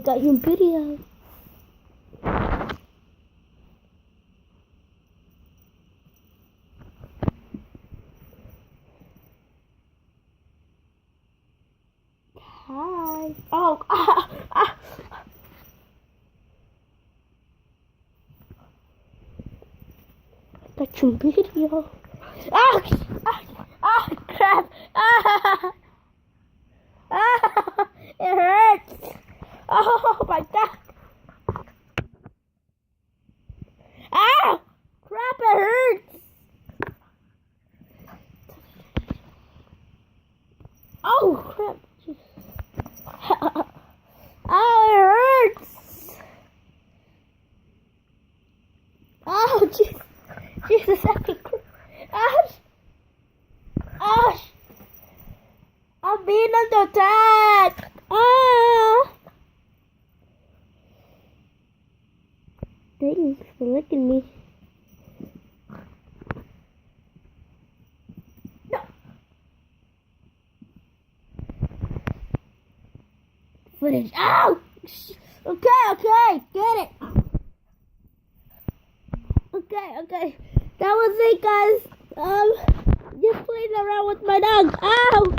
got your video. Hi. Oh, got your video. Crap. It hurts. Oh my god. Crap, it hurts. Oh crap. Oh, it hurts. Oh, Jesus, I'm being under attack. Thanks for licking me. No. Footage. Ow! Okay, get it. Okay. That was it, guys. Just playing around with my dog. Ow!